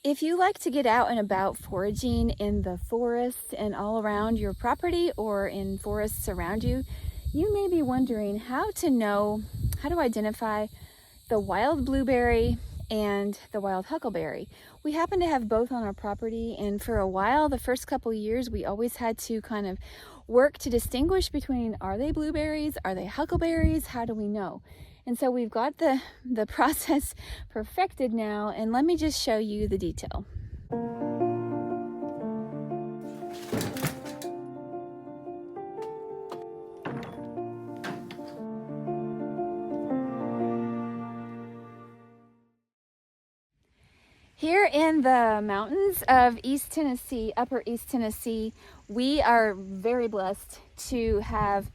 If you like to get out and about foraging in the forest and all around your property or in forests around you, you may be wondering how to identify the wild blueberry and the wild huckleberry. We happen to have both on our property, and for a while, the first couple years, we always had to kind of work to distinguish between, are they blueberries, are they huckleberries, how do we know? And so we've got the process perfected now, and let me just show you the detail. Here in the mountains of East Tennessee, upper East Tennessee, we are very blessed to have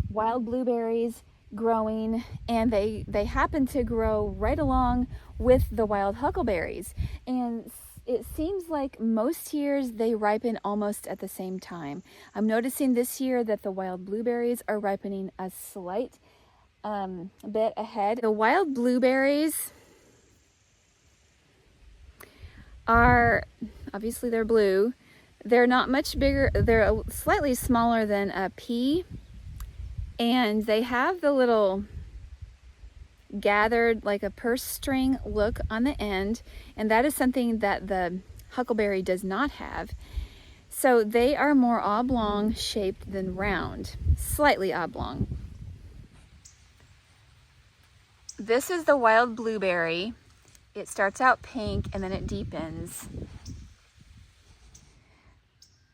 wild blueberries growing, and they happen to grow right along with the wild huckleberries. And it seems like most years they ripen almost at the same time. I'm noticing this year that the wild blueberries are ripening a slight bit ahead. The wild blueberries are, obviously they're blue. They're not much bigger, they're slightly smaller than a pea, and they have the little gathered, like a purse string look on the end, and that is something that the huckleberry does not have. So they are more oblong shaped than round, slightly oblong. This is the wild blueberry. It starts out pink and then it deepens.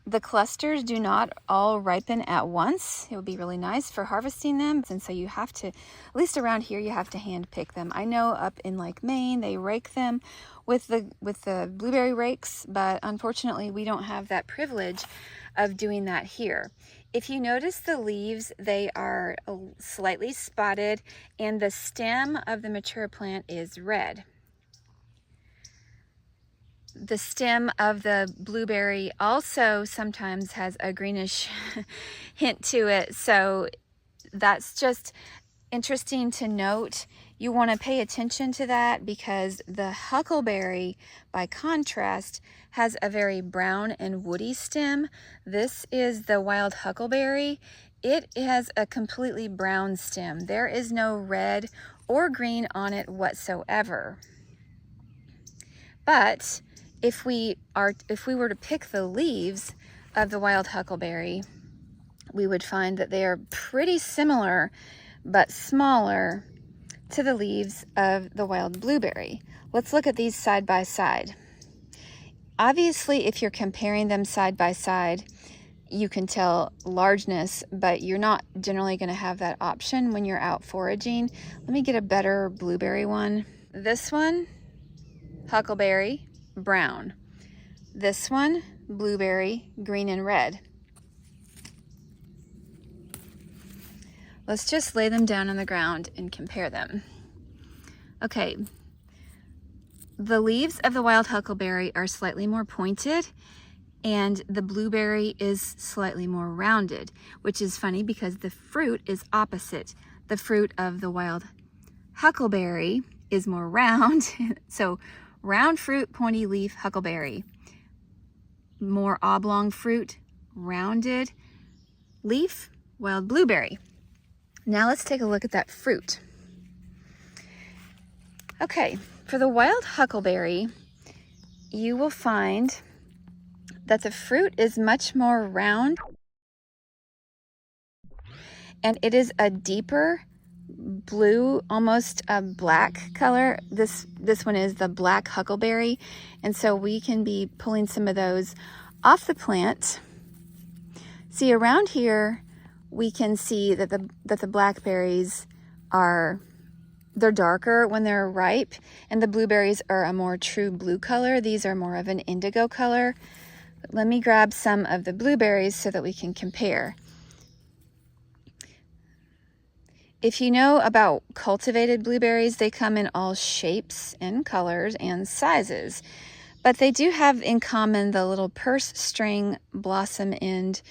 The clusters do not all ripen at once. It would be really nice for harvesting them. And so you have to, at least around here, you have to hand pick them. I know up in like Maine, they rake them with the blueberry rakes, but unfortunately we don't have that privilege of doing that here. If you notice the leaves, they are slightly spotted, and the stem of the mature plant is red. The stem of the blueberry also sometimes has a greenish hint to it, so that's just interesting to note. You want to pay attention to that because the huckleberry, by contrast, has a very brown and woody stem. This is the wild huckleberry. It has a completely brown stem. There is no red or green on it whatsoever. But if we were to pick the leaves of the wild huckleberry, we would find that they are pretty similar but smaller to the leaves of the wild blueberry. Let's look at these side by side. Obviously, if you're comparing them side by side, you can tell largeness, but you're not generally going to have that option when you're out foraging. Let me get a better blueberry one. This one, huckleberry, brown. This one, blueberry, green and red. Let's just lay them down on the ground and compare them. Okay, the leaves of the wild huckleberry are slightly more pointed, and the blueberry is slightly more rounded, which is funny because the fruit is opposite. The fruit of the wild huckleberry is more round, so round fruit, pointy leaf, huckleberry. More oblong fruit, rounded leaf, wild blueberry. Now let's take a look at that fruit. Okay, for the wild huckleberry, you will find that the fruit is much more round, and it is a deeper blue, almost a black color. This one is the black huckleberry, and so we can be pulling some of those off the plant. See, around here we can see that the blackberries they're darker when they're ripe, and the blueberries are a more true blue color. These are more of an indigo color. Let me grab some of the blueberries so that we can compare. If you know about cultivated blueberries, they come in all shapes and colors and sizes, but they do have in common the little purse string blossom end,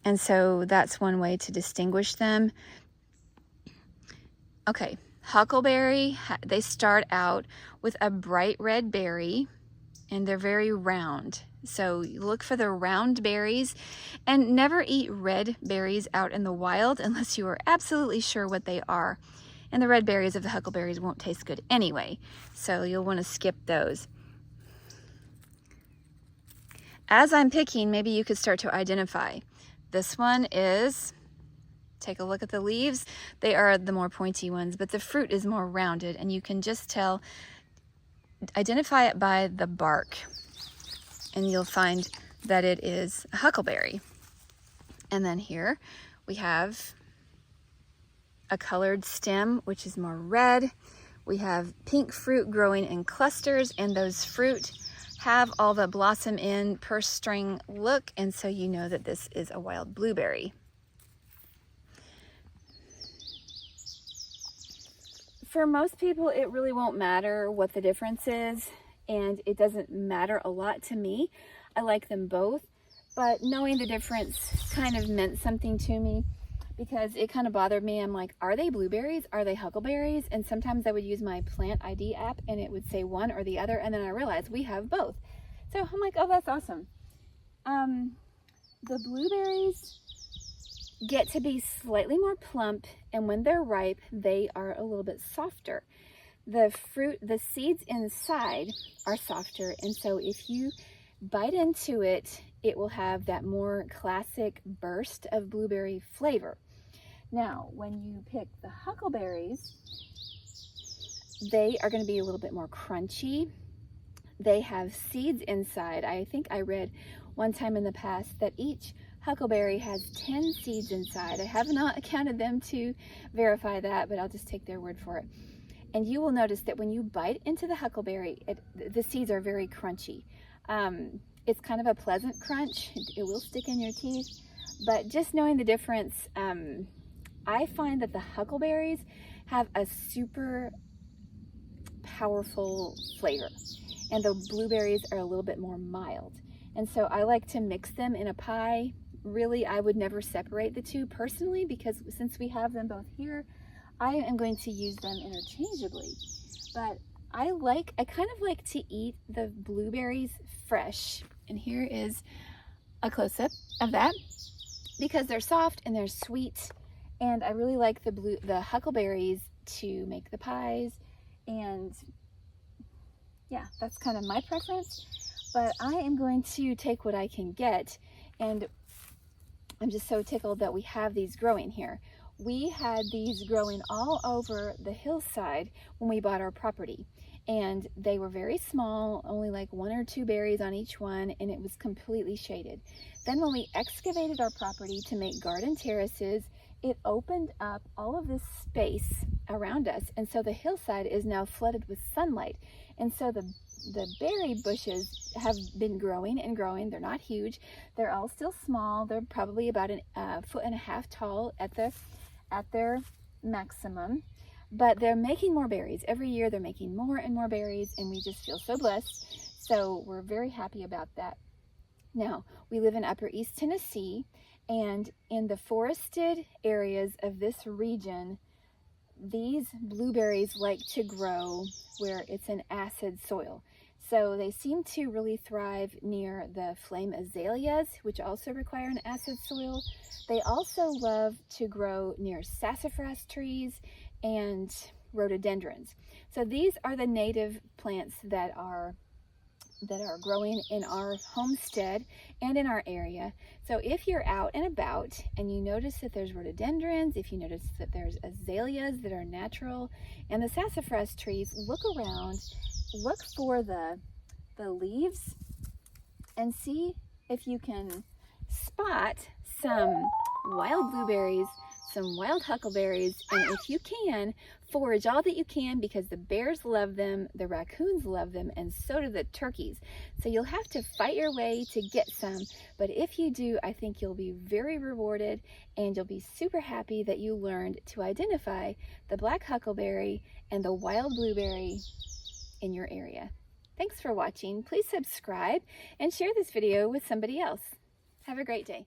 and so that's one way to distinguish them. Okay, huckleberry, they start out with a bright red berry, and they're very round. So look for the round berries, and never eat red berries out in the wild unless you are absolutely sure what they are. And the red berries of the huckleberries won't taste good anyway, so you'll want to skip those. As I'm picking, maybe you could start to identify. This one is, take a look at the leaves. They are the more pointy ones, but the fruit is more rounded, and you can just tell, identify it by the bark, and you'll find that it is a huckleberry. And then here we have a colored stem, which is more red. We have pink fruit growing in clusters, and those fruit have all the blossom in purse string look, and so you know that this is a wild blueberry. For most people, it really won't matter what the difference is, and it doesn't matter a lot to me. I like them both, but knowing the difference kind of meant something to me, because it kind of bothered me. I'm like, are they blueberries? Are they huckleberries? And sometimes I would use my plant ID app and it would say one or the other, and then I realized we have both. So I'm like, oh, that's awesome. The blueberries get to be slightly more plump, and when they're ripe, they are a little bit softer. The fruit, the seeds inside are softer, and so if you bite into it, it will have that more classic burst of blueberry flavor. Now, when you pick the huckleberries, they are going to be a little bit more crunchy. They have seeds inside. I think I read one time in the past that each huckleberry has 10 seeds inside. I have not counted them to verify that, but I'll just take their word for it. And you will notice that when you bite into the huckleberry, the seeds are very crunchy. It's kind of a pleasant crunch. It will stick in your teeth, but just knowing the difference, I find that the huckleberries have a super powerful flavor, and the blueberries are a little bit more mild. And so I like to mix them in a pie. Really, I would never separate the two personally, because since we have them both here, I am going to use them interchangeably. But I kind of like to eat the blueberries fresh. And here is a close-up of that, because they're soft and they're sweet. And I really like the huckleberries to make the pies. And yeah, that's kind of my preference. But I am going to take what I can get, and I'm just so tickled that we have these growing here. We had these growing all over the hillside when we bought our property, and they were very small, only like 1 or 2 berries on each one, and it was completely shaded. Then when we excavated our property to make garden terraces, it opened up all of this space around us, and so the hillside is now flooded with sunlight. And so the berry bushes have been growing and growing. They're not huge. They're all still small. They're probably about a foot and a half tall at their maximum, but they're making more berries. Every year they're making more and more berries, and we just feel so blessed. So we're very happy about that. Now, we live in Upper East Tennessee, and in the forested areas of this region, these blueberries like to grow where it's an acid soil. So they seem to really thrive near the flame azaleas, which also require an acid soil. They also love to grow near sassafras trees and rhododendrons. So these are the native plants that are growing in our homestead and in our area. So if you're out and about and you notice that there's rhododendrons, if you notice that there's azaleas that are natural, and the sassafras trees, look around, look for the leaves, and see if you can spot some wild blueberries, some wild huckleberries, and if you can, forage all that you can, because the bears love them, the raccoons love them, and so do the turkeys. So you'll have to fight your way to get some, but if you do, I think you'll be very rewarded, and you'll be super happy that you learned to identify the black huckleberry and the wild blueberry in your area. Thanks for watching. Please subscribe and share this video with somebody else. Have a great day.